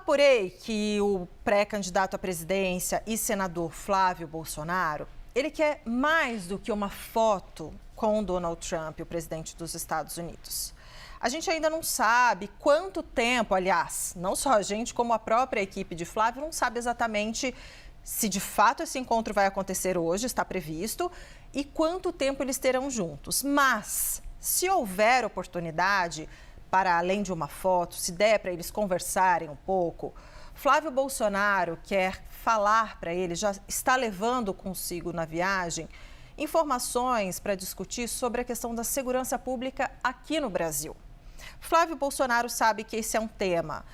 apurei que o pré-candidato à presidência e senador Flávio Bolsonaro, ele quer mais do que uma foto com Donald Trump, o presidente dos Estados Unidos. A gente ainda não sabe quanto tempo, aliás, não só a gente, como a própria equipe de Flávio, não sabe exatamente se de fato esse encontro vai acontecer hoje, está previsto, e quanto tempo eles terão juntos. Mas, se houver oportunidade, para além de uma foto, se der para eles conversarem um pouco, Flávio Bolsonaro quer falar para ele, já está levando consigo na viagem, informações para discutir sobre a questão da segurança pública aqui no Brasil. Flávio Bolsonaro sabe que esse é um tema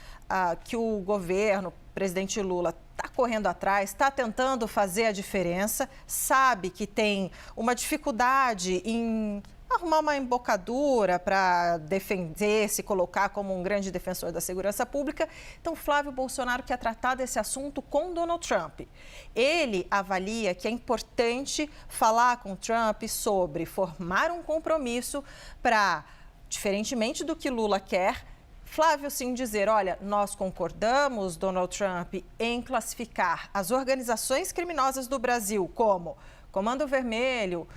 que o governo, o presidente Lula, está correndo atrás, está tentando fazer a diferença, sabe que tem uma dificuldade em arrumar uma embocadura para defender, se colocar como um grande defensor da segurança pública. Então, Flávio Bolsonaro quer tratar desse assunto com Donald Trump. Ele avalia que é importante falar com Trump sobre formar um compromisso para, diferentemente do que Lula quer, Flávio sim dizer, olha, nós concordamos, Donald Trump, em classificar as organizações criminosas do Brasil como Comando Vermelho,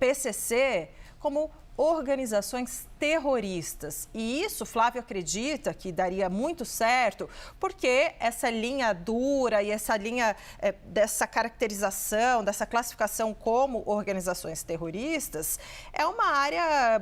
PCC, como organizações terroristas. E isso, Flávio acredita que daria muito certo, porque essa linha dura e essa linha dessa caracterização, dessa classificação como organizações terroristas, é uma área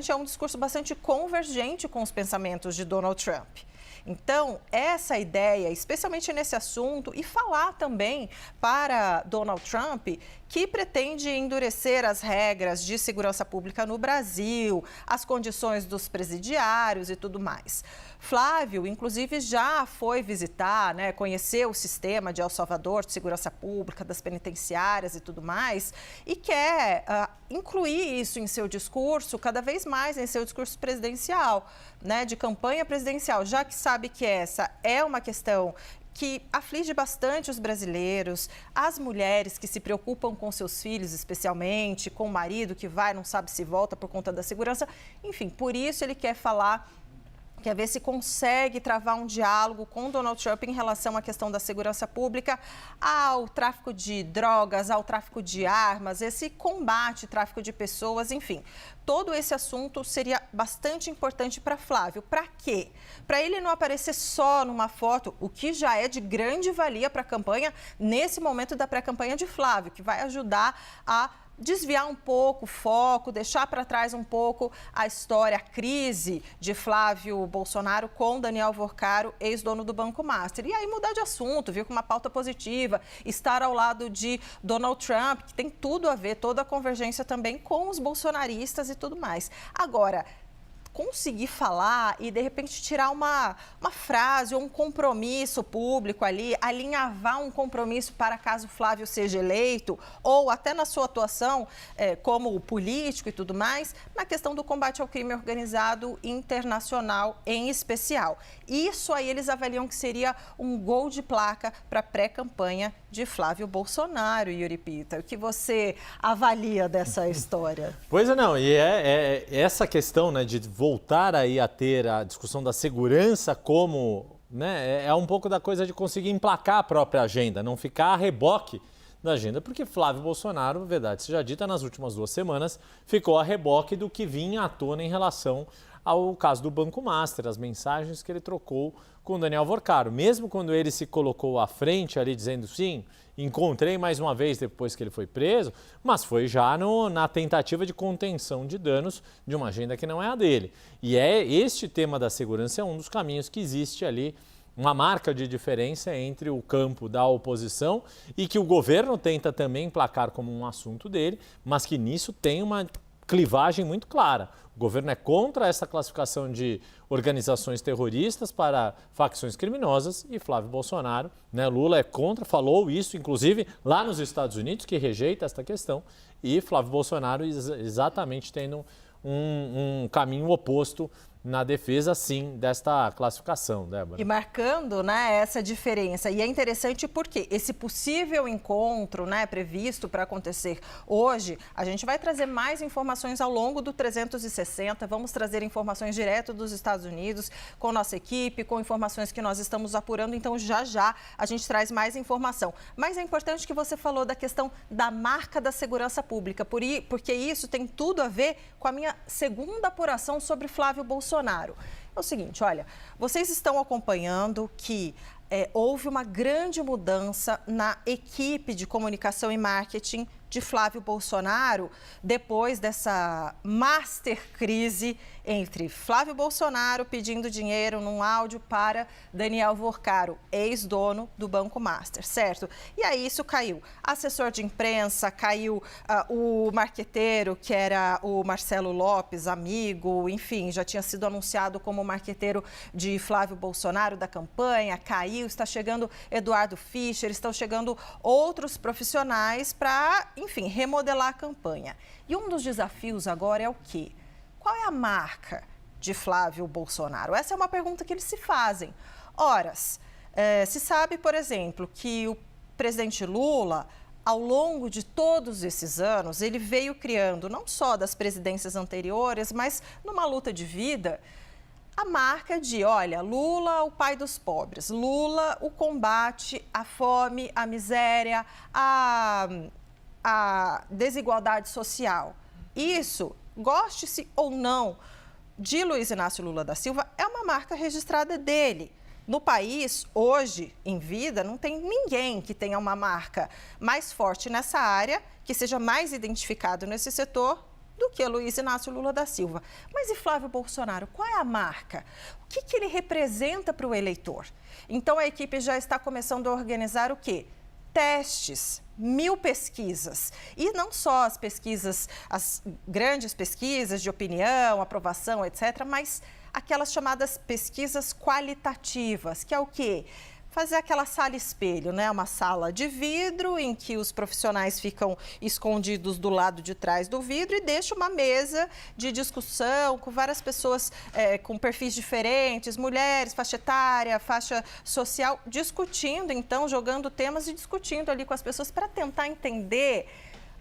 é um discurso bastante convergente com os pensamentos de Donald Trump. Então, essa ideia, especialmente nesse assunto, e falar também para Donald Trump que pretende endurecer as regras de segurança pública no Brasil, as condições dos presidiários e tudo mais. Flávio, inclusive, já foi visitar, conhecer o sistema de El Salvador de segurança pública, das penitenciárias e tudo mais, e quer incluir isso em seu discurso, cada vez mais em seu discurso presidencial, de campanha presidencial, já que sabe que essa é uma questão que aflige bastante os brasileiros, as mulheres que se preocupam com seus filhos, especialmente, com o marido que vai, não sabe se volta por conta da segurança. Enfim, por isso ele quer falar, quer ver se consegue travar um diálogo com Donald Trump em relação à questão da segurança pública, ao tráfico de drogas, ao tráfico de armas, esse combate, tráfico de pessoas, enfim. Todo esse assunto seria bastante importante para Flávio. Para quê? Para ele não aparecer só numa foto, o que já é de grande valia para a campanha, nesse momento da pré-campanha de Flávio, que vai ajudar a desviar um pouco o foco, deixar para trás um pouco a história, a crise de Flávio Bolsonaro com Daniel Worcaro, ex-dono do Banco Master. E aí mudar de assunto, vir com uma pauta positiva, estar ao lado de Donald Trump, que tem tudo a ver, toda a convergência também com os bolsonaristas e tudo mais. Agora, conseguir falar e, de repente, tirar uma frase ou um compromisso público ali, alinhavar um compromisso para caso Flávio seja eleito, ou até na sua atuação como político e tudo mais, na questão do combate ao crime organizado internacional em especial. Isso aí eles avaliam que seria um gol de placa para a pré-campanha de Flávio Bolsonaro, Yuri Pita. O que você avalia dessa história? Pois é, não, e essa questão, de voltar aí a ter a discussão da segurança como, é um pouco da coisa de conseguir emplacar a própria agenda, não ficar a reboque da agenda, porque Flávio Bolsonaro, verdade seja dita, nas últimas 2 semanas ficou a reboque do que vinha à tona em relação ao caso do Banco Master, as mensagens que ele trocou com Daniel Worcaro. Mesmo quando ele se colocou à frente ali dizendo sim, encontrei mais uma vez depois que ele foi preso, mas foi já na tentativa de contenção de danos de uma agenda que não é a dele. E este tema da segurança é um dos caminhos que existe ali, uma marca de diferença entre o campo da oposição e que o governo tenta também emplacar como um assunto dele, mas que nisso tem uma clivagem muito clara. O governo é contra essa classificação de organizações terroristas para facções criminosas e Flávio Bolsonaro, Lula é contra, falou isso inclusive lá nos Estados Unidos, que rejeita esta questão, e Flávio Bolsonaro exatamente tendo um caminho oposto na defesa, sim, desta classificação, Débora. E marcando, né, essa diferença. E é interessante porque esse possível encontro, né, previsto para acontecer hoje, a gente vai trazer mais informações ao longo do 360. Vamos trazer informações direto dos Estados Unidos com nossa equipe, com informações que nós estamos apurando. Então, já a gente traz mais informação. Mas é importante que você falou da questão da marca da segurança pública, porque isso tem tudo a ver com a minha segunda apuração sobre Flávio Bolsonaro. É o seguinte, olha, vocês estão acompanhando que houve uma grande mudança na equipe de comunicação e marketing de Flávio Bolsonaro depois dessa master crise entre Flávio Bolsonaro pedindo dinheiro num áudio para Daniel Vorcaro, ex-dono do Banco Master, certo? E aí isso caiu. Assessor de imprensa, caiu o marqueteiro, que era o Marcelo Lopes, amigo, enfim, já tinha sido anunciado como marqueteiro de Flávio Bolsonaro da campanha, caiu, está chegando Eduardo Fischer, estão chegando outros profissionais para, enfim, remodelar a campanha. E um dos desafios agora é o quê? Qual é a marca de Flávio Bolsonaro? Essa é uma pergunta que eles se fazem. Ora, se sabe, por exemplo, que o presidente Lula, ao longo de todos esses anos, ele veio criando, não só das presidências anteriores, mas numa luta de vida, a marca de, olha, Lula, o pai dos pobres, Lula, o combate à fome, à miséria, à desigualdade social. Isso, goste-se ou não, de Luiz Inácio Lula da Silva, é uma marca registrada dele. No país, hoje, em vida, não tem ninguém que tenha uma marca mais forte nessa área, que seja mais identificado nesse setor, do que Luiz Inácio Lula da Silva. Mas e Flávio Bolsonaro? Qual é a marca? O que ele representa para o eleitor? Então, a equipe já está começando a organizar o quê? Testes, 1000 pesquisas. E não só as pesquisas, as grandes pesquisas de opinião, aprovação, etc., mas aquelas chamadas pesquisas qualitativas, que é o quê? Fazer aquela sala espelho, né? Uma sala de vidro em que os profissionais ficam escondidos do lado de trás do vidro e deixa uma mesa de discussão com várias pessoas com perfis diferentes, mulheres, faixa etária, faixa social, discutindo, então, jogando temas e discutindo ali com as pessoas para tentar entender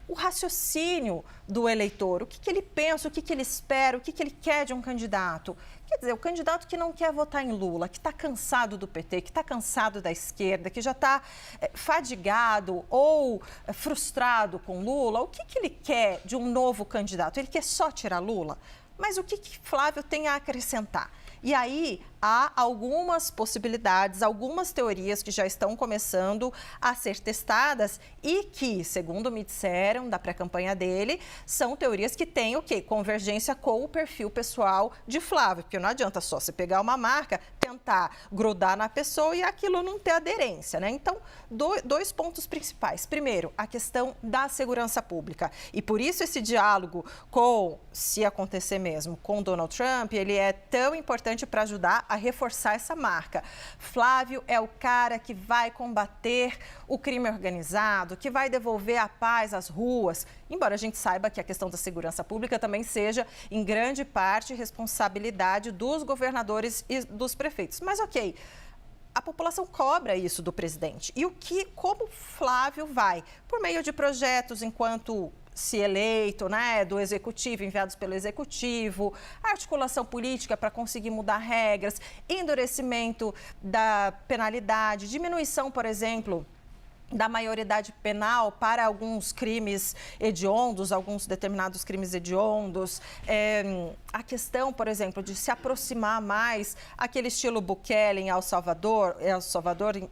o raciocínio do eleitor, o que ele pensa, o que ele espera, o que ele quer de um candidato. Quer dizer, o candidato que não quer votar em Lula, que está cansado do PT, que está cansado da esquerda, que já está fadigado ou frustrado com Lula, o que ele quer de um novo candidato? Ele quer só tirar Lula? Mas o que Flávio tem a acrescentar? E aí há algumas possibilidades, algumas teorias que já estão começando a ser testadas e que, segundo me disseram da pré-campanha dele, são teorias que têm o quê? Convergência com o perfil pessoal de Flávio, porque não adianta só você pegar uma marca, tentar grudar na pessoa e aquilo não ter aderência, né? Então, dois pontos principais. Primeiro, a questão da segurança pública. E por isso esse diálogo com, se acontecer mesmo, com Donald Trump, ele é tão importante para ajudar a reforçar essa marca. Flávio é o cara que vai combater o crime organizado, que vai devolver a paz às ruas, embora a gente saiba que a questão da segurança pública também seja, em grande parte, responsabilidade dos governadores e dos prefeitos. Mas, ok, a população cobra isso do presidente. E como Flávio vai? Por meio de projetos enquanto se eleito, né, do executivo, enviados pelo executivo, articulação política para conseguir mudar regras, endurecimento da penalidade, diminuição, por exemplo, da maioridade penal para alguns crimes hediondos, alguns determinados crimes hediondos. A questão, por exemplo, de se aproximar mais aquele estilo Bukele em El Salvador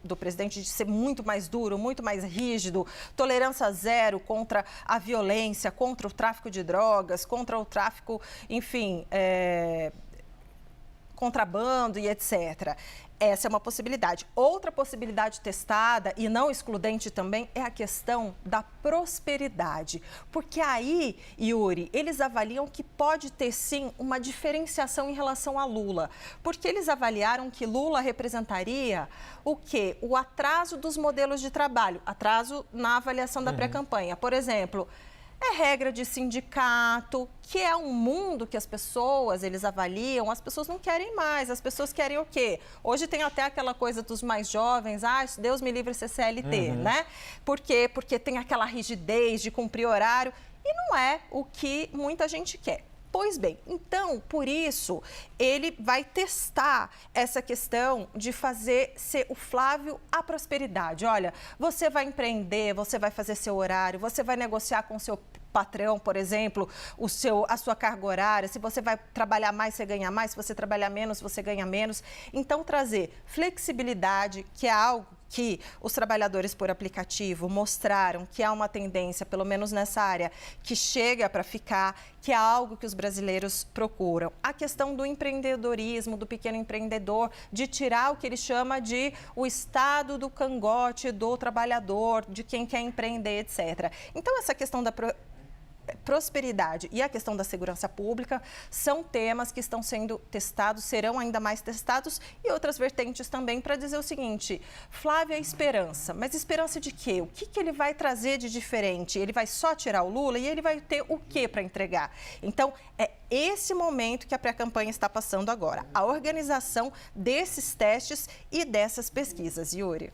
do presidente, de ser muito mais duro, muito mais rígido, tolerância zero contra a violência, contra o tráfico de drogas, contra o tráfico, enfim, contrabando e etc. Essa é uma possibilidade. Outra possibilidade testada e não excludente também é a questão da prosperidade. Porque aí, Yuri, eles avaliam que pode ter sim uma diferenciação em relação a Lula. Porque eles avaliaram que Lula representaria o quê? O atraso dos modelos de trabalho, atraso na avaliação da pré-campanha. Por exemplo, É regra de sindicato, que é um mundo que as pessoas, eles avaliam, as pessoas não querem mais, as pessoas querem o quê? Hoje tem até aquela coisa dos mais jovens, Deus me livre ser CLT, né? Por quê? Porque tem aquela rigidez de cumprir horário e não é o que muita gente quer. Pois bem, então, por isso, ele vai testar essa questão de fazer ser o Flávio a prosperidade. Olha, você vai empreender, você vai fazer seu horário, você vai negociar com o seu patrão, por exemplo, a sua carga horária. Se você vai trabalhar mais, você ganha mais. Se você trabalhar menos, você ganha menos. Então, trazer flexibilidade, que é algo que os trabalhadores por aplicativo mostraram que há uma tendência, pelo menos nessa área, que chega para ficar, que é algo que os brasileiros procuram. A questão do empreendedorismo, do pequeno empreendedor, de tirar o que ele chama de o estado do cangote do trabalhador, de quem quer empreender, etc. Então, essa questão da prosperidade e a questão da segurança pública são temas que estão sendo testados, serão ainda mais testados, e outras vertentes também para dizer o seguinte: Flávio é esperança, mas esperança de quê? O que ele vai trazer de diferente? Ele vai só tirar o Lula e ele vai ter o quê para entregar? Então, é esse momento que a pré-campanha está passando agora, a organização desses testes e dessas pesquisas, Yuri.